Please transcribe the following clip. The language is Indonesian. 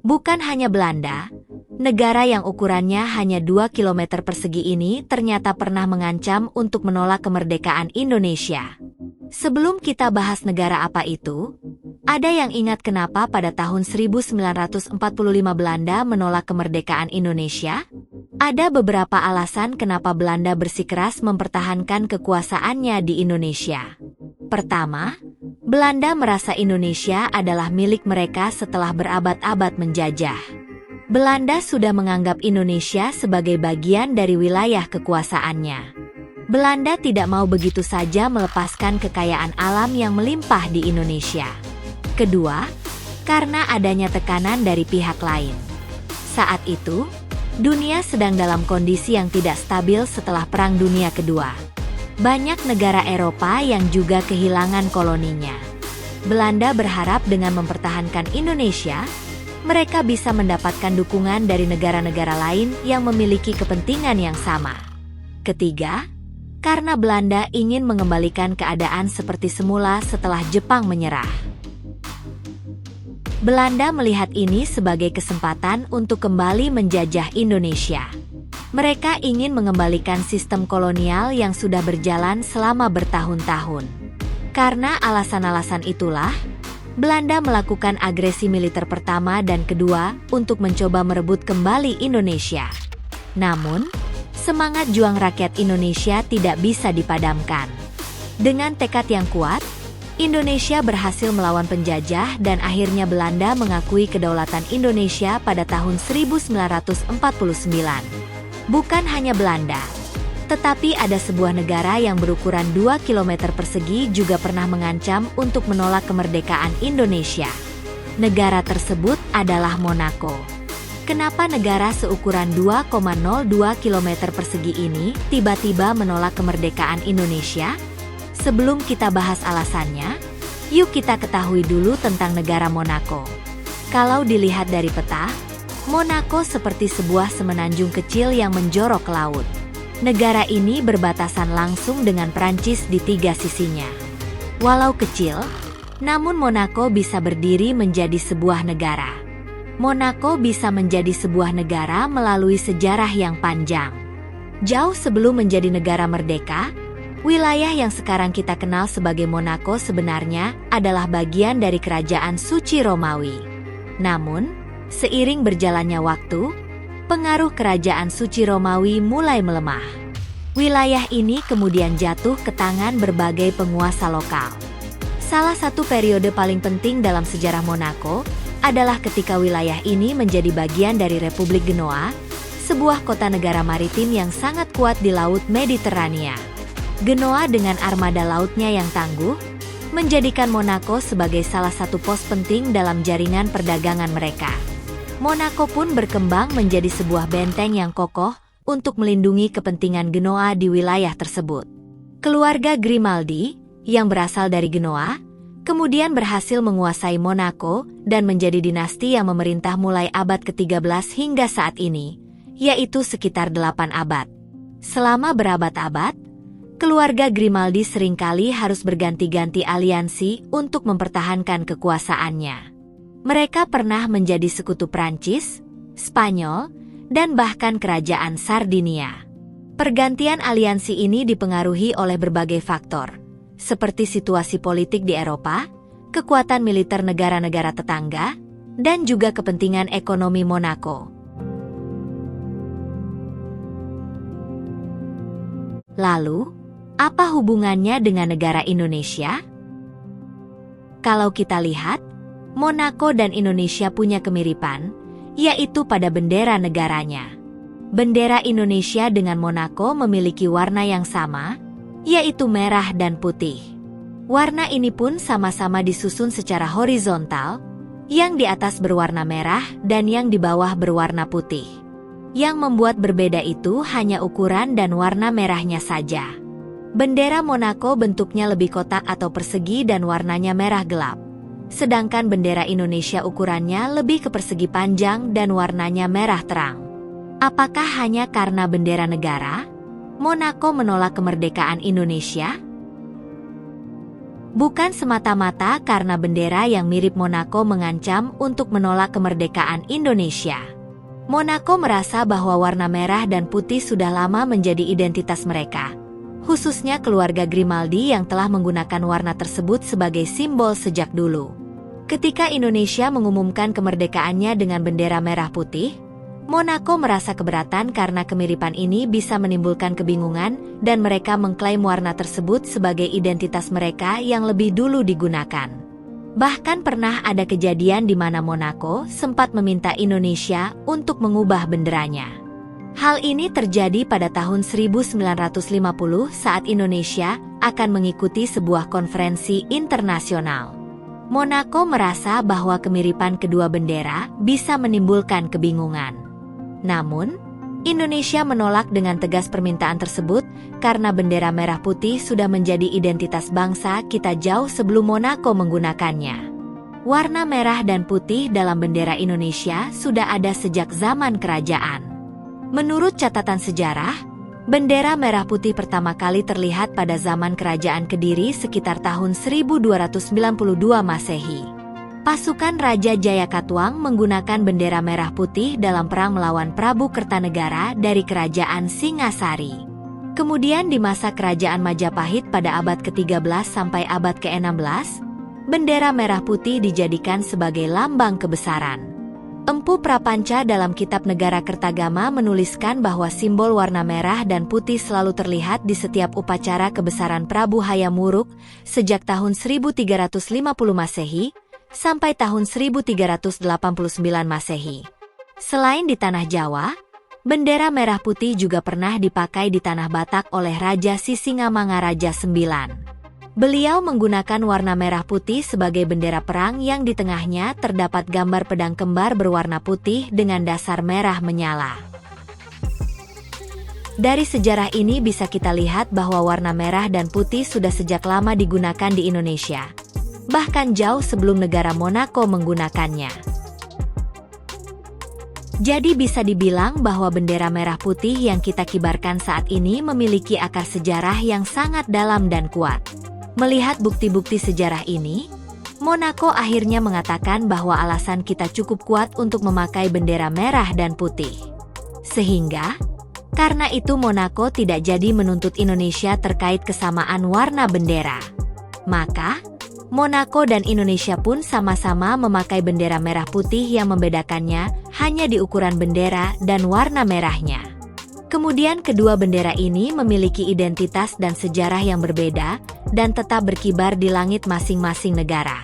Bukan hanya Belanda, negara yang ukurannya hanya 2 kilometer persegi ini ternyata pernah mengancam untuk menolak kemerdekaan Indonesia. Sebelum kita bahas negara apa itu, ada yang ingat kenapa pada tahun 1945 Belanda menolak kemerdekaan Indonesia? Ada beberapa alasan kenapa Belanda bersikeras mempertahankan kekuasaannya di Indonesia. Pertama, Belanda merasa Indonesia adalah milik mereka setelah berabad-abad menjajah. Belanda sudah menganggap Indonesia sebagai bagian dari wilayah kekuasaannya. Belanda tidak mau begitu saja melepaskan kekayaan alam yang melimpah di Indonesia. Kedua, karena adanya tekanan dari pihak lain. Saat itu, dunia sedang dalam kondisi yang tidak stabil setelah Perang Dunia Kedua. Banyak negara Eropa yang juga kehilangan koloninya. Belanda berharap dengan mempertahankan Indonesia, mereka bisa mendapatkan dukungan dari negara-negara lain yang memiliki kepentingan yang sama. Ketiga, karena Belanda ingin mengembalikan keadaan seperti semula setelah Jepang menyerah. Belanda melihat ini sebagai kesempatan untuk kembali menjajah Indonesia. Mereka ingin mengembalikan sistem kolonial yang sudah berjalan selama bertahun-tahun. Karena alasan-alasan itulah, Belanda melakukan agresi militer pertama dan kedua untuk mencoba merebut kembali Indonesia. Namun, semangat juang rakyat Indonesia tidak bisa dipadamkan. Dengan tekad yang kuat, Indonesia berhasil melawan penjajah dan akhirnya Belanda mengakui kedaulatan Indonesia pada tahun 1949. Bukan hanya Belanda, tetapi ada sebuah negara yang berukuran 2 km persegi juga pernah mengancam untuk menolak kemerdekaan Indonesia. Negara tersebut adalah Monaco. Kenapa negara seukuran 2,02 km persegi ini tiba-tiba menolak kemerdekaan Indonesia? Sebelum kita bahas alasannya, yuk kita ketahui dulu tentang negara Monaco. Kalau dilihat dari peta, Monaco seperti sebuah semenanjung kecil yang menjorok ke laut. Negara ini berbatasan langsung dengan Prancis di 3 sisinya. Walau kecil, namun Monaco bisa berdiri menjadi sebuah negara. Monaco bisa menjadi sebuah negara melalui sejarah yang panjang. Jauh sebelum menjadi negara merdeka, wilayah yang sekarang kita kenal sebagai Monaco sebenarnya adalah bagian dari Kerajaan Suci Romawi. Namun, seiring berjalannya waktu, pengaruh Kerajaan Suci Romawi mulai melemah. Wilayah ini kemudian jatuh ke tangan berbagai penguasa lokal. Salah satu periode paling penting dalam sejarah Monaco adalah ketika wilayah ini menjadi bagian dari Republik Genoa, sebuah kota negara maritim yang sangat kuat di Laut Mediterania. Genoa dengan armada lautnya yang tangguh, menjadikan Monaco sebagai salah satu pos penting dalam jaringan perdagangan mereka. Monaco pun berkembang menjadi sebuah benteng yang kokoh untuk melindungi kepentingan Genoa di wilayah tersebut. Keluarga Grimaldi, yang berasal dari Genoa, kemudian berhasil menguasai Monaco dan menjadi dinasti yang memerintah mulai abad ke-13 hingga saat ini, yaitu sekitar 8 abad. Selama berabad-abad, keluarga Grimaldi seringkali harus berganti-ganti aliansi untuk mempertahankan kekuasaannya. Mereka pernah menjadi sekutu Prancis, Spanyol, dan bahkan Kerajaan Sardinia. Pergantian aliansi ini dipengaruhi oleh berbagai faktor, seperti situasi politik di Eropa, kekuatan militer negara-negara tetangga, dan juga kepentingan ekonomi Monaco. Lalu, apa hubungannya dengan negara Indonesia? Kalau kita lihat, Monaco dan Indonesia punya kemiripan, yaitu pada bendera negaranya. Bendera Indonesia dengan Monaco memiliki warna yang sama, yaitu merah dan putih. Warna ini pun sama-sama disusun secara horizontal, yang di atas berwarna merah dan yang di bawah berwarna putih. Yang membuat berbeda itu hanya ukuran dan warna merahnya saja. Bendera Monaco bentuknya lebih kotak atau persegi dan warnanya merah gelap. Sedangkan bendera Indonesia ukurannya lebih ke persegi panjang dan warnanya merah terang. Apakah hanya karena bendera negara, Monaco menolak kemerdekaan Indonesia? Bukan semata-mata karena bendera yang mirip Monaco mengancam untuk menolak kemerdekaan Indonesia. Monaco merasa bahwa warna merah dan putih sudah lama menjadi identitas mereka, khususnya keluarga Grimaldi yang telah menggunakan warna tersebut sebagai simbol sejak dulu. Ketika Indonesia mengumumkan kemerdekaannya dengan bendera merah putih, Monaco merasa keberatan karena kemiripan ini bisa menimbulkan kebingungan dan mereka mengklaim warna tersebut sebagai identitas mereka yang lebih dulu digunakan. Bahkan pernah ada kejadian di mana Monaco sempat meminta Indonesia untuk mengubah benderanya. Hal ini terjadi pada tahun 1950 saat Indonesia akan mengikuti sebuah konferensi internasional. Monaco merasa bahwa kemiripan kedua bendera bisa menimbulkan kebingungan. Namun, Indonesia menolak dengan tegas permintaan tersebut karena bendera merah putih sudah menjadi identitas bangsa kita jauh sebelum Monaco menggunakannya. Warna merah dan putih dalam bendera Indonesia sudah ada sejak zaman kerajaan. Menurut catatan sejarah, bendera merah putih pertama kali terlihat pada zaman Kerajaan Kediri sekitar tahun 1292 Masehi. Pasukan Raja Jayakatwang menggunakan bendera merah putih dalam perang melawan Prabu Kertanegara dari Kerajaan Singasari. Kemudian di masa Kerajaan Majapahit pada abad ke-13 sampai abad ke-16, bendera merah putih dijadikan sebagai lambang kebesaran. Empu Prapanca dalam kitab Negara Kertagama menuliskan bahwa simbol warna merah dan putih selalu terlihat di setiap upacara kebesaran Prabu Hayam Wuruk sejak tahun 1350 Masehi sampai tahun 1389 Masehi. Selain di tanah Jawa, bendera merah putih juga pernah dipakai di tanah Batak oleh Raja Sisingamangaraja IX. Beliau menggunakan warna merah putih sebagai bendera perang yang di tengahnya terdapat gambar pedang kembar berwarna putih dengan dasar merah menyala. Dari sejarah ini bisa kita lihat bahwa warna merah dan putih sudah sejak lama digunakan di Indonesia, bahkan jauh sebelum negara Monaco menggunakannya. Jadi bisa dibilang bahwa bendera merah putih yang kita kibarkan saat ini memiliki akar sejarah yang sangat dalam dan kuat. Melihat bukti-bukti sejarah ini, Monaco akhirnya mengatakan bahwa alasan kita cukup kuat untuk memakai bendera merah dan putih. Sehingga, karena itu Monaco tidak jadi menuntut Indonesia terkait kesamaan warna bendera. Maka, Monaco dan Indonesia pun sama-sama memakai bendera merah putih yang membedakannya hanya di ukuran bendera dan warna merahnya. Kemudian kedua bendera ini memiliki identitas dan sejarah yang berbeda dan tetap berkibar di langit masing-masing negara.